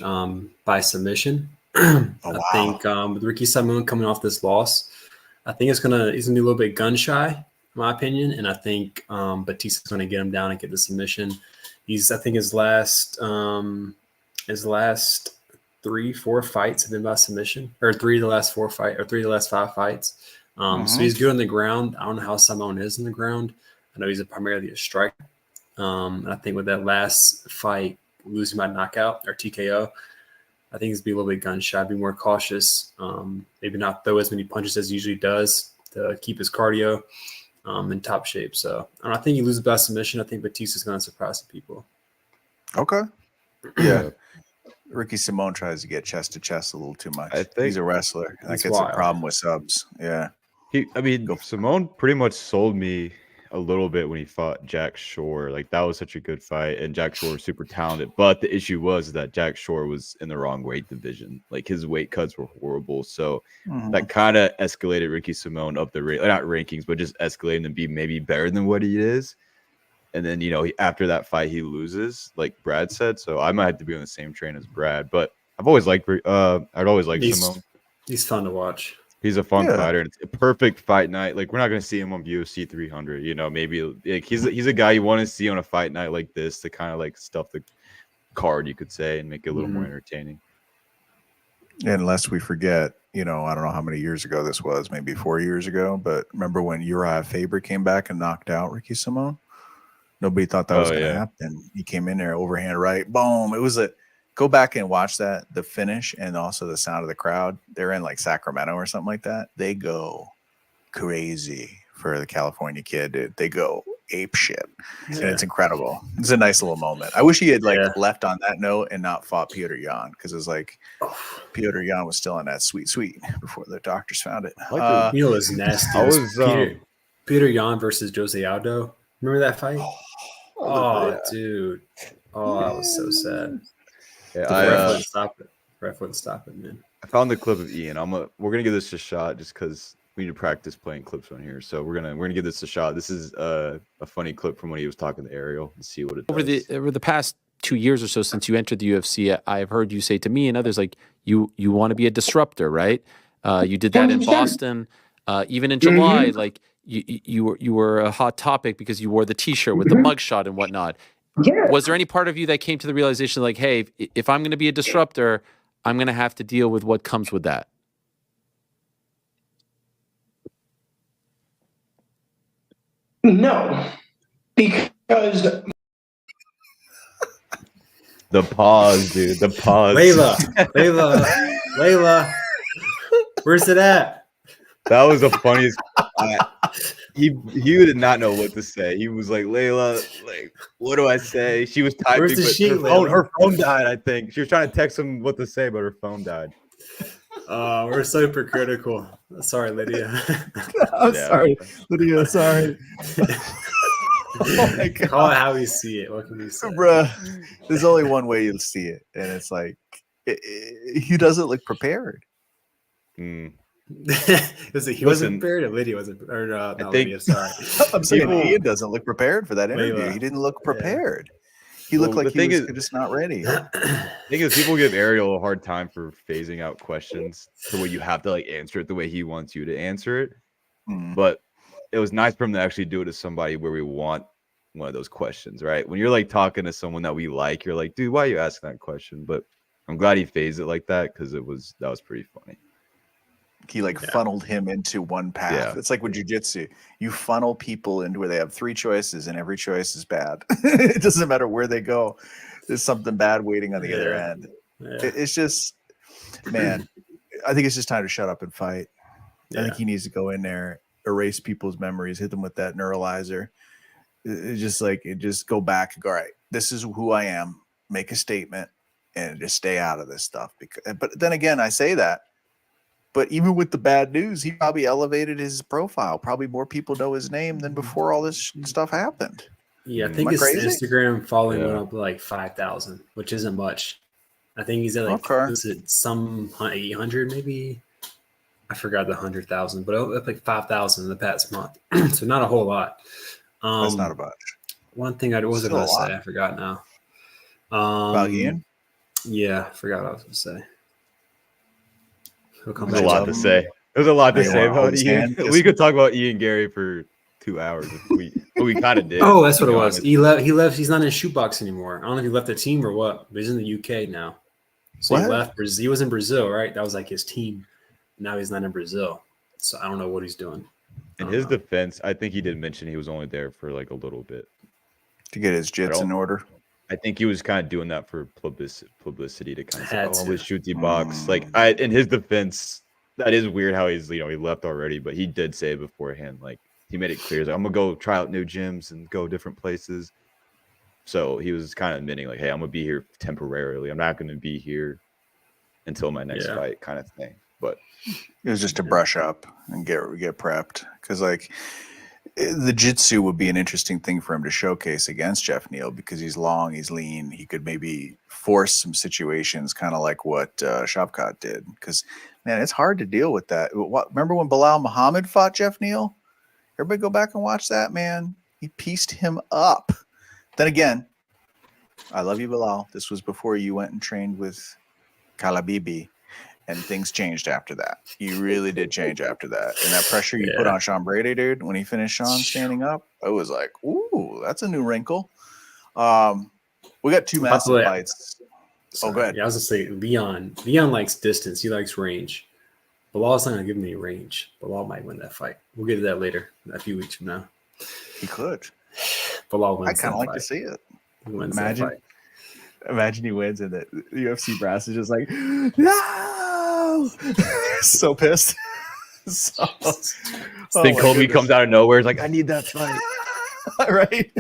by submission. I think with Ricky Simón coming off this loss, I think he's gonna be a little bit gun shy, in my opinion, and I think Batista's going to get him down and get the submission. I think his last 3-4 fights have been by submission, or 3 of the last 5 fights. So he's good on the ground. I don't know how Simón is on the ground. I know he's primarily a striker. And I think with that last fight, losing by knockout or TKO, I think he's be a little bit gun shy, be more cautious, maybe not throw as many punches as he usually does to keep his cardio in top shape. So I think he loses by submission. I think Batista's going to surprise some people. Okay. Yeah. Ricky Simón tries to get chest to chest a little too much. I think he's a wrestler. Like it's a problem with subs. Yeah. Simón pretty much sold me a little bit when he fought Jack Shore. Like that was such a good fight, and Jack Shore was super talented. But the issue was that Jack Shore was in the wrong weight division. Like his weight cuts were horrible. So that kind of escalated Ricky Simón up the not rankings, but just escalating to be maybe better than what he is. And then after that fight, he loses, like Brad said. So I might have to be on the same train as Brad. But I've always liked Simón. He's fun to watch. He's a fun fighter. It's a perfect fight night. Like we're not going to see him on UFC 300. Maybe like he's a guy you want to see on a fight night like this to kind of like stuff the card, you could say, and make it a little more entertaining. And lest we forget, I don't know how many years ago this was, maybe 4 years ago, but remember when Uriah Faber came back and knocked out Ricky Simón? Nobody thought that was going to happen. He came in there, overhand right, boom. It was go back and watch the finish and also the sound of the crowd. They're in like Sacramento or something like that. They go crazy for the California kid, dude. They go ape shit. Yeah. And it's incredible. It's a nice little moment. I wish he had left on that note and not fought Petr Yan, because it was like Petr Yan was still on that sweet before the doctors found it. It was nasty. Petr Yan versus Jose Aldo. Remember that fight? Dude. Oh, that was so sad. Yeah, ref wouldn't stop it, man. I found the clip of Ian. We're gonna give this a shot just because we need to practice playing clips on here. So we're gonna give this a shot. This is a funny clip from when he was talking to Ariel and see what it does. Over the past 2 years or so since you entered the UFC, I've heard you say to me and others like you want to be a disruptor, right? You did that in Boston, even in July. Like you were a hot topic because you wore the T-shirt with the mugshot and whatnot. Yeah. Was there any part of you that came to the realization like, hey, if I'm going to be a disruptor, I'm going to have to deal with what comes with that? No, because the pause, dude. The pause. Layla. Layla, where's it at? That was the funniest. He did not know what to say. He was like, Layla, like, what do I say? She was typing, Where's the but sheet, her phone died, I think. She was trying to text him what to say, but her phone died. We're so hypocritical. Sorry, Lydia. I'm Yeah. sorry, Lydia. Sorry. Oh my Call it god, how we see it. What can we say? bruh. There's only one way you'll see it, and it's like he doesn't look prepared. Hmm. He Listen, wasn't prepared, or Lydia wasn't, or not think- Lydia. Sorry, I'm saying People- Ian doesn't look prepared for that interview. Layla. He didn't look Yeah. prepared. He Well, looked like the he thing was is- just not ready. The thing is, people give Ariel a hard time for phasing out questions to where you have to like answer it the way he wants you to answer it. Hmm. But it was nice for him to actually do it to somebody where we want one of those questions, right? When you're like talking to someone that we like, you're like, dude, why are you asking that question? But I'm glad he phased it like that because that was pretty funny. He like funneled him into one path. Yeah. It's like with jujitsu. You funnel people into where they have three choices, and every choice is bad. It doesn't matter where they go. There's something bad waiting on the other Yeah. end. Yeah. It's just, man, I think it's just time to shut up and fight. I Yeah. think he needs to go in there, erase people's memories, hit them with that neuralizer. Just go back and go, all right, this is who I am. Make a statement and just stay out of this stuff. But then again, I say that. But even with the bad news, he probably elevated his profile. Probably more people know his name than before all this stuff happened. Yeah, I Am think I his crazy? Instagram following Yeah. went up to like 5,000, which isn't much. I think he's at like Okay. is it some 800 maybe? I forgot the 100,000, but up like 5,000 in the past month. So not a whole lot. That's not a bunch. One thing I was Still going a to lot. say, I forgot now. About Ian? Yeah, I forgot what I was going to say. He'll come There's a back lot to to me. say. There's a lot to You say wanna hold about his Ian. hand? We could talk about Ian Gary for 2 hours if we kind of did. Oh, that's to what it be was. honest. He left. He's not in shootbox anymore. I don't know if he left the team or what, but he's in the UK now. So he What? left Brazil. He was in Brazil, right? That was like his team. Now he's not in Brazil. So I don't know what he's doing. In I his don't know. defense, I think he did mention he was only there for like a little bit. To get his jits in order. I think he was kind of doing that for publicity to kind of say, Had "Oh, to. I'm with Shooty Box." Like, in his defense, that is weird how he's he left already, but he did say beforehand, like he made it clear, he's like, I'm gonna go try out new gyms and go different places. So he was kind of admitting, like, hey, I'm gonna be here temporarily. I'm not gonna be here until my next Yeah. fight, kind of thing. But It was just to brush up and get prepped. Because like the jitsu would be an interesting thing for him to showcase against Jeff Neal because he's long, he's lean. He could maybe force some situations, kind of like what Shavkat did. Because man, it's hard to deal with that. Remember when Bilal Muhammad fought Jeff Neal? Everybody go back and watch that, man. He pieced him up. Then again, I love you, Bilal. This was before you went and trained with Kalabibi. And things changed after that. You really did change after that. And that pressure you put on Sean Brady, dude, when he finished Sean standing up, I was like, ooh, that's a new wrinkle. We got two massive fights. Sorry. Go ahead. Yeah, I was gonna say Leon. Leon likes distance. He likes range. Bilal's not gonna give him any range. Bilal might win that fight. We'll get to that later, a few weeks from now. He could. Bilal I wins. kind of like fight. to see it. He wins Imagine. that fight. Imagine he wins and the UFC brass is just like, no, so pissed. Sting Colby comes out of nowhere. It's like, I need that fight. Right?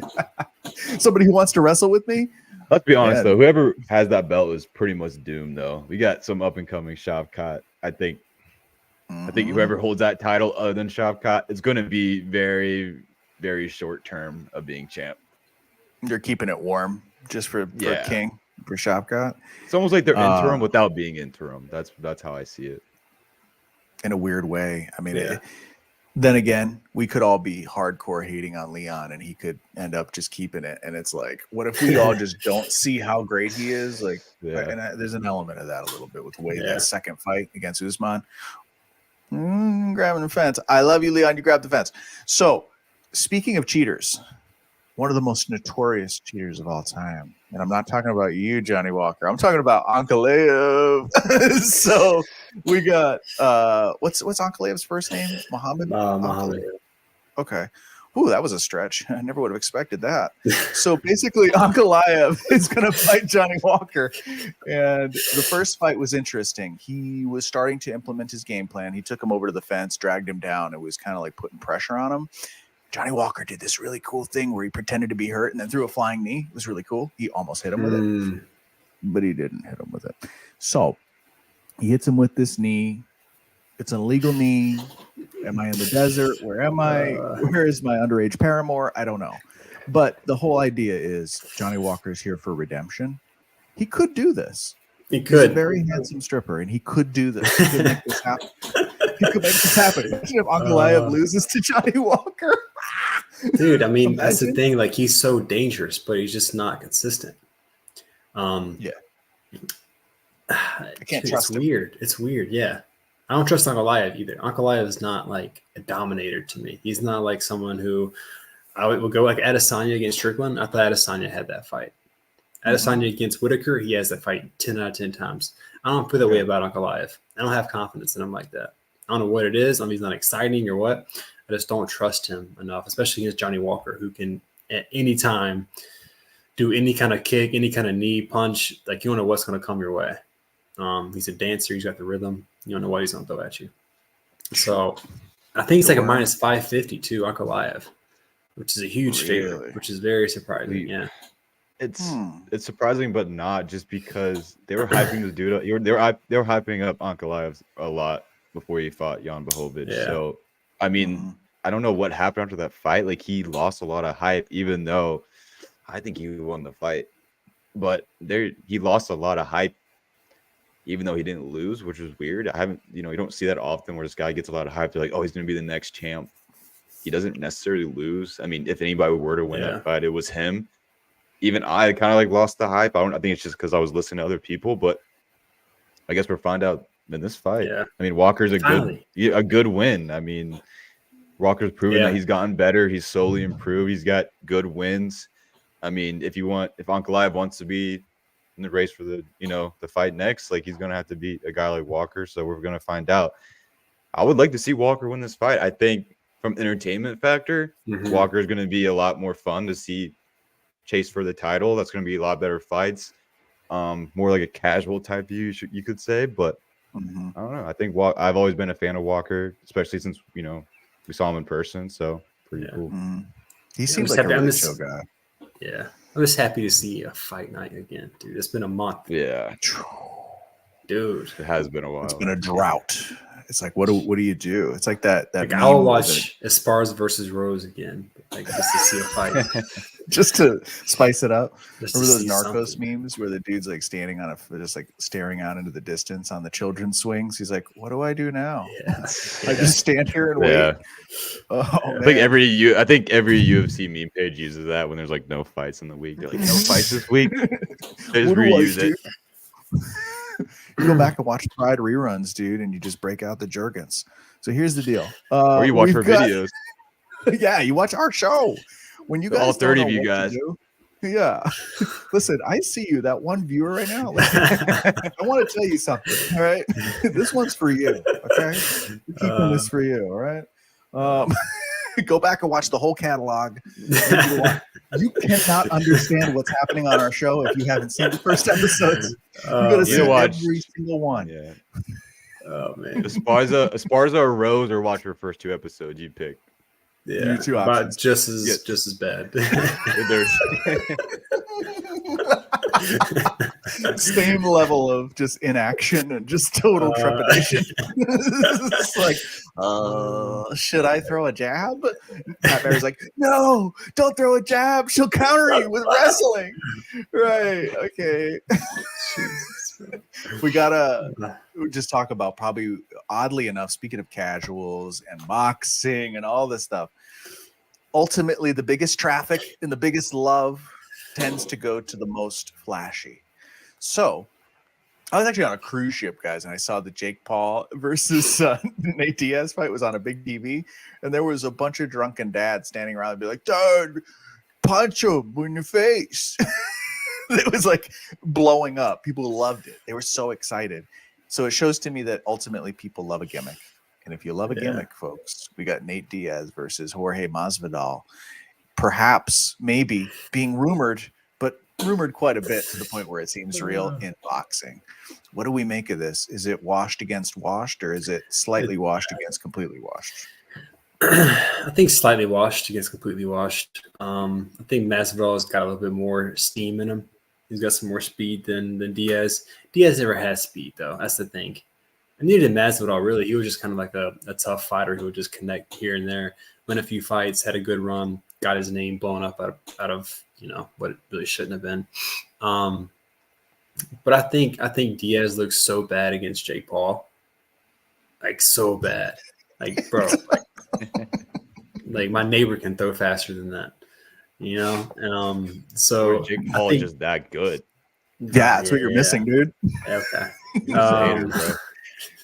Somebody who wants to wrestle with me. Let's be honest, Yeah. though. Whoever has that belt is pretty much doomed, though. We got some up and coming Shavkat. I think whoever holds that title other than Shavkat, it's going to be very, very short term of being champ. They're keeping it warm just for King, for Shavkat. It's almost like they're interim without being interim. That's how I see it. In a weird way. I mean, then again, we could all be hardcore hating on Leon and he could end up just keeping it. And it's like, what if we all just don't see how great he is? Like, there's an element of that a little bit with the way that second fight against Usman. Grabbing the fence. I love you, Leon. You grabbed the fence. So, speaking of cheaters, one of the most notorious cheaters of all time. And I'm not talking about you, Johnny Walker. I'm talking about Ankalaev. So we got what's Ankalaev's first name? Muhammad? Muhammad. Okay. Ooh, that was a stretch. I never would have expected that. So basically, Ankalaev is going to fight Johnny Walker. And the first fight was interesting. He was starting to implement his game plan. He took him over to the fence, dragged him down. It was kind of like putting pressure on him. Johnny Walker did this really cool thing where he pretended to be hurt and then threw a flying knee. It was really cool. He almost hit him with it, but he didn't hit him with it. So he hits him with this knee. It's an illegal knee. Am I in the desert? Where am I? Where is my underage paramour? I don't know. But the whole idea is Johnny Walker is here for redemption. He could do this. He could. He's a very handsome stripper, and he could do this. He could make this happen. He could make this happen. Imagine if Ankalaev loses to Johnny Walker. Dude, I mean, that's the thing. Like, he's so dangerous, but he's just not consistent. Yeah. I can't trust him. Weird. It's weird. Yeah. I don't trust Ankalaev either. Ankalaev is not like a dominator to me. He's not like someone who I would go like Adesanya against Strickland. I thought Adesanya had that fight. Adesanya against Whitaker, he has that fight 10 out of 10 times. I don't feel that way about Ankalaev. I don't have confidence in him like that. I don't know what it is. I mean, he's not exciting or what. I just don't trust him enough, especially against Johnny Walker, who can at any time do any kind of kick, any kind of knee punch. Like, you don't know what's going to come your way. He's a dancer. He's got the rhythm. You don't know what he's going to throw at you. So I think it's like a minus 550 too, Ankalaev, which is a huge favorite, which is very surprising. Yeah. It's surprising, but not, just because they were hyping the dude up. They were hyping up Ankalaev a lot before he fought Jan Blachowicz. Yeah. So, I mean, I don't know what happened after that fight. Like, he lost a lot of hype, even though I think he won the fight. But he lost a lot of hype, even though he didn't lose, which was weird. You don't see that often where this guy gets a lot of hype. They're like, oh, he's going to be the next champ. He doesn't necessarily lose. I mean, if anybody were to win that fight, it was him. Even I kind of like lost the hype. I think it's just because I was listening to other people, but I guess we'll find out in this fight. Yeah. I mean, Walker's a good win. I mean, Walker's proven that he's gotten better. He's slowly improved. He's got good wins. I mean, if Ankalaev wants to be in the race for the fight next, like, he's going to have to beat a guy like Walker. So we're going to find out. I would like to see Walker win this fight. I think from entertainment factor, Walker is going to be a lot more fun to see chase for the title. That's going to be a lot better fights. More like a casual type view, you could say. But I don't know. I think I've always been a fan of Walker, especially since we saw him in person. So pretty cool. He seems like a really chill guy. Yeah, I'm just happy to see a fight night again, dude. It's been a month. Yeah, dude, it has been a while. It's been a drought. It's like, what do you do? It's like that. Like, I'll watch Esparza versus Rose again, like, just to see a fight, just to spice it up. Just Remember those Narcos memes where the dude's like standing on just like staring out into the distance on the children's swings? He's like, what do I do now? Yeah. I just stand here and wait. Yeah. Oh, I think every UFC meme page uses that when there's like no fights in the week. They're like, no fights this week. They just reuse it. You go back and watch Pride reruns, dude, and you just break out the Jergens. So here's the deal. Or you watch our videos. Yeah, you watch our show. When you guys all 30 of you guys. Yeah. Listen, I see you, that one viewer right now. I want to tell you something. All right. This one's for you. Okay. We're keeping this for you. All right. Go back and watch the whole catalog. You cannot understand what's happening on our show if you haven't seen the first episodes. You gotta see every single one. Yeah. Oh man. Esparza or Rose, or watch your first 2 episodes. You pick. Yeah, two options. But just as bad. Same level of just inaction and just total trepidation. It's like, should I throw a jab? Pat Barry's like, no, don't throw a jab. She'll counter you with wrestling. Right. Okay. We gotta just talk about, probably oddly enough, speaking of casuals and boxing and all this stuff, ultimately the biggest traffic and the biggest love tends to go to the most flashy. So I was actually on a cruise ship, guys, and I saw the Jake Paul versus Nate Diaz fight was on a big TV, and there was a bunch of drunken dads standing around and be like, Dad, punch him in the face. It was like blowing up. People loved it. They were so excited. So it shows to me that ultimately people love a gimmick. And if you love a Yeah. gimmick, folks, we got Nate Diaz versus Jorge Masvidal. Perhaps, maybe being rumored, but rumored quite a bit to the point where it seems real in boxing. What do we make of this? Is it washed against washed, or is it slightly washed against completely washed? I think slightly washed against completely washed. I think Masvidal's got a little bit more steam in him. He's got some more speed than Diaz. Diaz never has speed though. That's the thing. And neither did Masvidal really. He was just kind of like a tough fighter who would just connect here and there, win a few fights, had a good run, got his name blown up out of what it really shouldn't have been. But I think Diaz looks so bad against Jake Paul, like so bad, like bro, like my neighbor can throw faster than that, So Jake Paul is just that good. Yeah, that's what you're missing, dude. Okay. He's a hater, bro.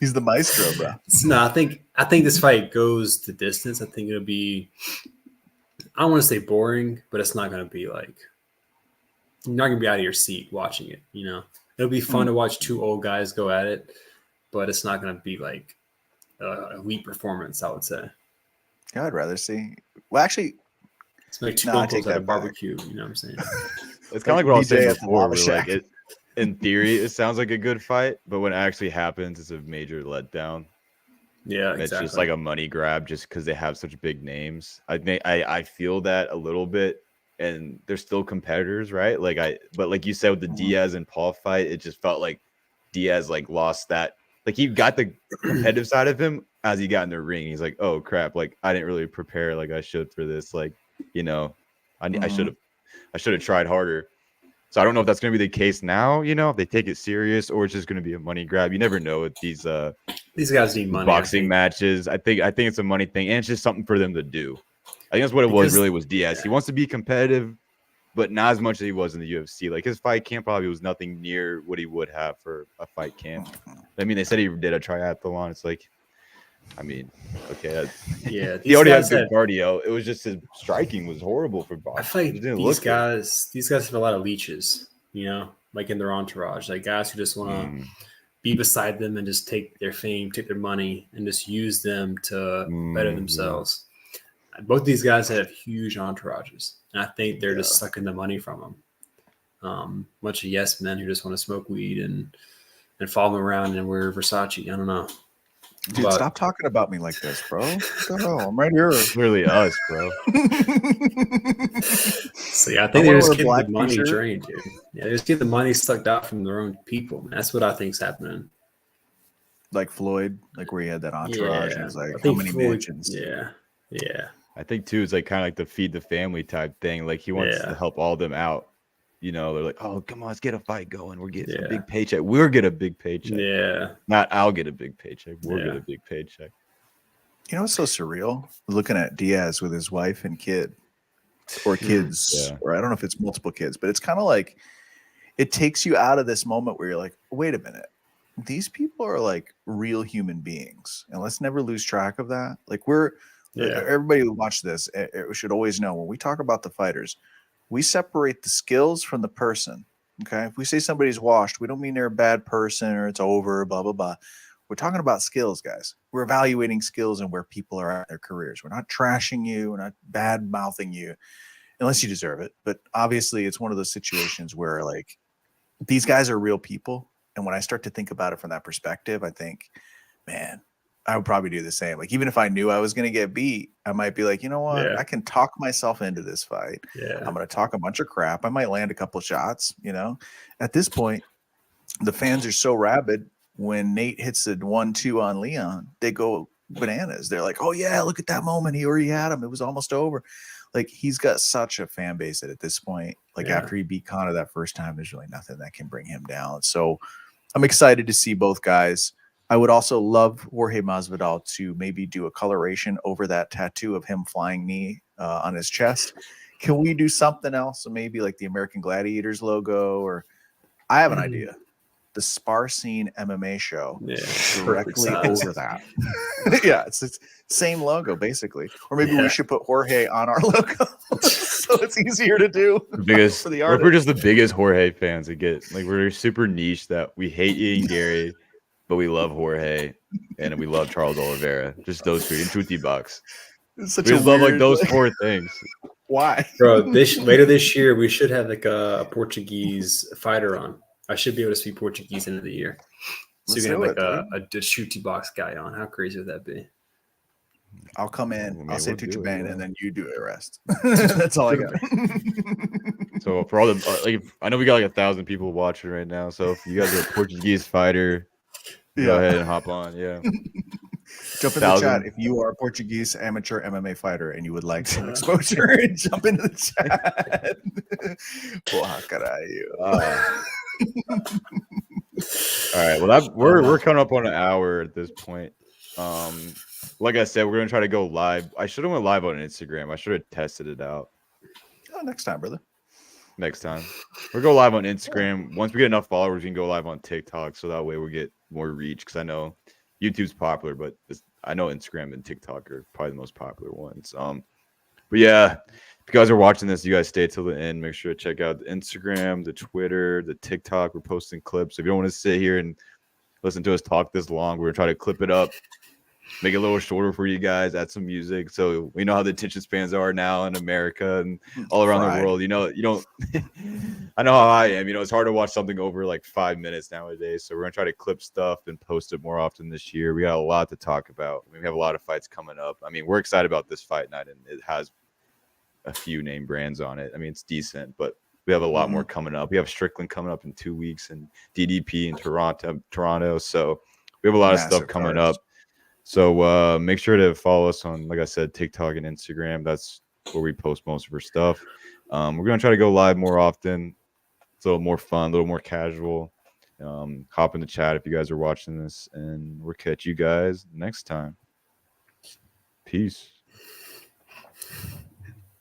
He's the maestro, bro. No, I think this fight goes the distance. I think it'll be, I don't want to say boring, but it's not going to be like, you're not going to be out of your seat watching it. It'll be fun to watch two old guys go at it, but it's not going to be like a elite performance, I would say. Yeah, I'd rather see. Well, actually, it's like two I uncles take at a that back. barbecue. You know what I'm saying? It's kind of like what I was DJ saying at the before. Lava Where, Shack. like in theory, it sounds like a good fight, but when it actually happens, it's a major letdown. Yeah, exactly. It's just like a money grab, just because they have such big names. I feel that a little bit, and they're still competitors, right? But like you said with the Diaz and Paul fight, it just felt like Diaz like lost that. Like he got the competitive side of him as he got in the ring. He's like, oh crap, like I didn't really prepare like I should for this. Like, I should have tried harder. So I don't know if that's going to be the case now, if they take it serious, or it's just going to be a money grab. You never know with these guys need money. Boxing matches. I think it's a money thing, and it's just something for them to do. I think that's what it was Diaz. He wants to be competitive, but not as much as he was in the UFC. Like his fight camp probably was nothing near what he would have for a fight camp. I mean, they said he did a triathlon. It's like, I mean, okay, yeah, he already had good cardio. It was just his striking was horrible for boxing. I feel like these guys have a lot of leeches, like in their entourage, like guys who just want to be beside them and just take their fame, take their money, and just use them to better themselves. Both these guys have huge entourages, and I think they're just sucking the money from them. Bunch of yes men who just want to smoke weed and follow them around and wear Versace. I don't know. Dude, stop talking about me like this, bro. No, I'm right here. It's really us, bro. So yeah, I think they're just getting the money drained, dude. Yeah, they're just getting the money sucked out from their own people. Man. That's what I think's happening. Like Floyd, like where he had that entourage, and it was like how many mansions? Yeah. I think too, it's like kind of like the feed the family type thing. Like he wants to help all them out. They're like, oh, come on, let's get a fight going. We're getting a big paycheck. We'll get a big paycheck. Yeah. Not I'll get a big paycheck. We'll get a big paycheck. What's so surreal? Looking at Diaz with his wife and kid, or kids, or I don't know if it's multiple kids, but it's kind of like it takes you out of this moment where you're like, wait a minute. These people are like real human beings. And let's never lose track of that. Like everybody who watched this should always know when we talk about the fighters, we separate the skills from the person. Okay. If we say somebody's washed, we don't mean they're a bad person or it's over, blah, blah, blah. We're talking about skills, guys. We're evaluating skills and where people are at their careers. We're not trashing you. We're not bad mouthing you unless you deserve it. But obviously it's one of those situations where like these guys are real people. And when I start to think about it from that perspective, I think, man, I would probably do the same. Like, even if I knew I was going to get beat, I might be like, you know what? I can talk myself into this fight. Yeah. I'm going to talk a bunch of crap. I might land a couple shots, At this point, the fans are so rabid. When Nate hits the 1-2 on Leon, they go bananas. They're like, oh, yeah, look at that moment. He already had him. It was almost over. Like, he's got such a fan base that at this point, after he beat Conor that first time, there's really nothing that can bring him down. So I'm excited to see both guys. I would also love Jorge Masvidal to maybe do a coloration over that tattoo of him flying knee on his chest. Can we do something else? So maybe like the American Gladiators logo, or I have an idea. The Spar Scene MMA show directly over that. It's the same logo basically. Or maybe we should put Jorge on our logo so it's easier to do. For the we're just the biggest Jorge fans. We're super niche that we hate eating dairy. but we love Jorge and we love Charles Oliveira. Just those three. And Chuti Bucks. It's such We a just love like weird, those four things. Why? Bro, later this year we should have like a Portuguese fighter on. I should be able to speak Portuguese into the year. So Let's you can have do like it, a shooty box guy on. How crazy would that be? I'll come in. I mean, I'll say we'll do it, Tuchaban, yeah. and then you do it rest. That's all I got. So for all the like, I know we got like 1,000 people watching right now. So if you guys are a Portuguese fighter, go ahead and hop on. Yeah. Jump in the 1,000. chat if you are a Portuguese amateur MMA fighter and you would like some exposure. Jump into the chat. Porra, caralho. All right. Well, we're coming up on an hour at this point. Like I said, we're gonna try to go live. I should have went live on Instagram. I should have tested it out Oh, next time, brother. next time. We'll go live on Instagram. Once we get enough followers, we can go live on TikTok. So that way we get more reach. Because I know YouTube's popular, but I know Instagram and TikTok are probably the most popular ones. But yeah, if you guys are watching this, you guys stay till the end. Make sure to check out the Instagram, the Twitter, the TikTok. We're posting clips. If you don't want to sit here and listen to us talk this long, we're gonna try to clip it up, make it a little shorter for you guys, add some music. So we know how the attention spans are now in America and all around the world. You don't I know how I am. It's hard to watch something over like 5 minutes nowadays. So we're gonna try to clip stuff and post it more often this year. We got a lot to talk about. We have a lot of fights coming up. I mean, we're excited about this fight night, and it has a few name brands on it. I mean, it's decent, but we have a lot more coming up. We have Strickland coming up in 2 weeks and DDP in Toronto. So we have a lot of stuff coming up. So make sure to follow us on, like I said, TikTok and Instagram. That's where we post most of our stuff. We're going to try to go live more often. It's a little more fun, a little more casual. Hop in the chat if you guys are watching this, and we'll catch you guys next time. Peace.